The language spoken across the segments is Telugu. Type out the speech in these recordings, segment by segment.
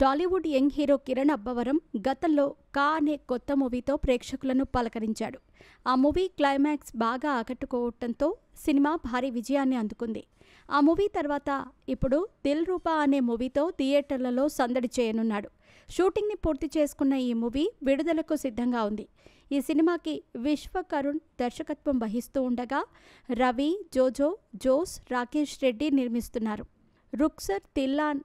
టాలీవుడ్ యంగ్ హీరో కిరణ్ అబ్బవరం గతంలో కా అనే కొత్త మూవీతో ప్రేక్షకులను పలకరించాడు. ఆ మూవీ క్లైమాక్స్ బాగా ఆకట్టుకోవటంతో సినిమా భారీ విజయాన్ని అందుకుంది. ఆ మూవీ తర్వాత ఇప్పుడు దిల్ రూపా అనే మూవీతో థియేటర్లలో సందడి చేయనున్నాడు. షూటింగ్ని పూర్తి చేసుకున్న ఈ మూవీ విడుదలకు సిద్ధంగా ఉంది. ఈ సినిమాకి విశ్వకరుణ్ దర్శకత్వం వహిస్తూ ఉండగా రవి, జోజో, జోస్, రాకేష్ రెడ్డి నిర్మిస్తున్నారు. రుక్సర్ తిల్లాన్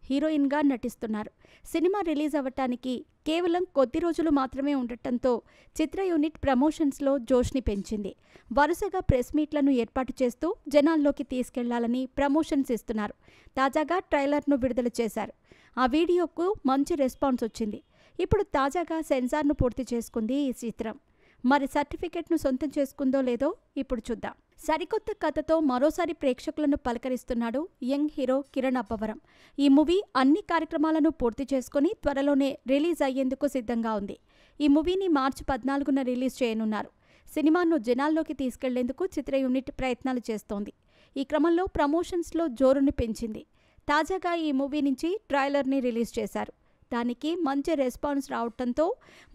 హీరోయిన్గా నటిస్తున్నారు. సినిమా రిలీజ్ అవ్వటానికి కేవలం కొద్ది రోజులు మాత్రమే ఉండటంతో చిత్ర యూనిట్ ప్రమోషన్స్లో జోష్ని పెంచింది. వరుసగా ప్రెస్ మీట్లను ఏర్పాటు చేస్తూ జనాల్లోకి తీసుకెళ్లాలని ప్రమోషన్స్ ఇస్తున్నారు. తాజాగా ట్రైలర్ను విడుదల చేశారు. ఆ వీడియోకు మంచి రెస్పాన్స్ వచ్చింది. ఇప్పుడు తాజాగా సెన్సార్ను పూర్తి చేసుకుంది ఈ చిత్రం. మరి సర్టిఫికెట్ను సొంతం చేసుకుందో లేదో ఇప్పుడు చూద్దాం. సరికొత్త కథతో మరోసారి ప్రేక్షకులను పలకరిస్తున్నాడు యంగ్ హీరో కిరణ్ అబ్బవరం. ఈ మూవీ అన్ని కార్యక్రమాలను పూర్తి చేసుకుని త్వరలోనే రిలీజ్ అయ్యేందుకు సిద్ధంగా ఉంది. ఈ మూవీని మార్చి 14న రిలీజ్ చేయనున్నారు. సినిమాను జనాల్లోకి తీసుకెళ్లేందుకు చిత్ర యూనిట్ ప్రయత్నాలు చేస్తోంది. ఈ క్రమంలో ప్రమోషన్స్లో జోరుని పెంచింది. తాజాగా ఈ మూవీ నుంచి ట్రైలర్ని రిలీజ్ చేశారు. దానికి మంచి రెస్పాన్స్ రావడంతో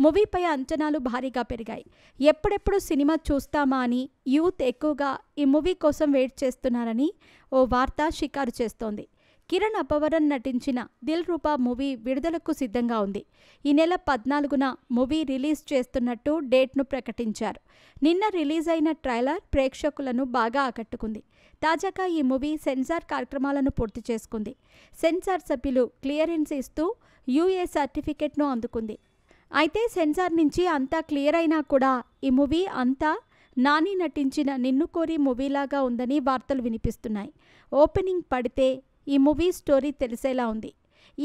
మూవీపై అంచనాలు భారీగా పెరిగాయి. ఎప్పుడెప్పుడు సినిమా చూస్తామా అని యూత్ ఎక్కువగా ఈ మూవీ కోసం వెయిట్ చేస్తున్నారని ఓ వార్త షికారు చేస్తోంది. కిరణ్ అబ్బవరం నటించిన దిల్ రూపా మూవీ విడుదలకు సిద్ధంగా ఉంది. ఈ నెల 14న మూవీ రిలీజ్ చేస్తున్నట్టు డేట్ను ప్రకటించారు. నిన్న రిలీజ్ అయిన ట్రైలర్ ప్రేక్షకులను బాగా ఆకట్టుకుంది. తాజాగా ఈ మూవీ సెన్సార్ కార్యక్రమాలను పూర్తి చేసుకుంది. సెన్సార్ సభ్యులు క్లియరెన్స్ ఇస్తూ యూఏ సర్టిఫికెట్ను అందుకుంది. అయితే సెన్సార్ నుంచి అంతా క్లియర్ అయినా కూడా ఈ మూవీ అంతా నాని నటించిన నిన్ను కోరి మూవీలాగా ఉందని వార్తలు వినిపిస్తున్నాయి. ఓపెనింగ్ పడితే ఈ మూవీ స్టోరీ తెలిసేలా ఉంది.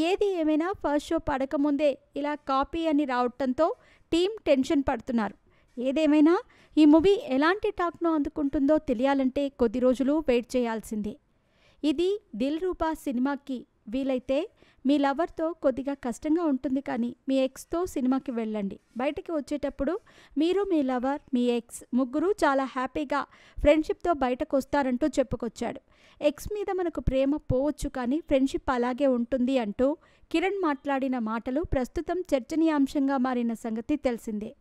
ఏది ఏమైనా ఫస్ట్ షో పడకముందే ఇలా కాపీ అని రావటంతో టీం టెన్షన్ పడుతున్నారు. ఏదేమైనా ఈ మూవీ ఎలాంటి టాక్ను అందుకుంటుందో తెలియాలంటే కొద్ది రోజులు వెయిట్ చేయాల్సిందే. ఇది దిల్ రూపా సినిమాకి వీలైతే మీ లవర్తో కొద్దిగా కష్టంగా ఉంటుంది, కానీ మీ ఎక్స్తో సినిమాకి వెళ్ళండి. బయటికి వచ్చేటప్పుడు మీరు, మీ లవర్, మీ ఎక్స్ ముగ్గురు చాలా హ్యాపీగా ఫ్రెండ్షిప్తో బయటకు వస్తారంటూ చెప్పుకొచ్చాడు. ఎక్స్ మీద మనకు ప్రేమ పోవచ్చు, కానీ ఫ్రెండ్షిప్ అలాగే ఉంటుంది అంటూ కిరణ్ మాట్లాడిన మాటలు ప్రస్తుతం చర్చనీయాంశంగా మారిన సంగతి తెలిసిందే.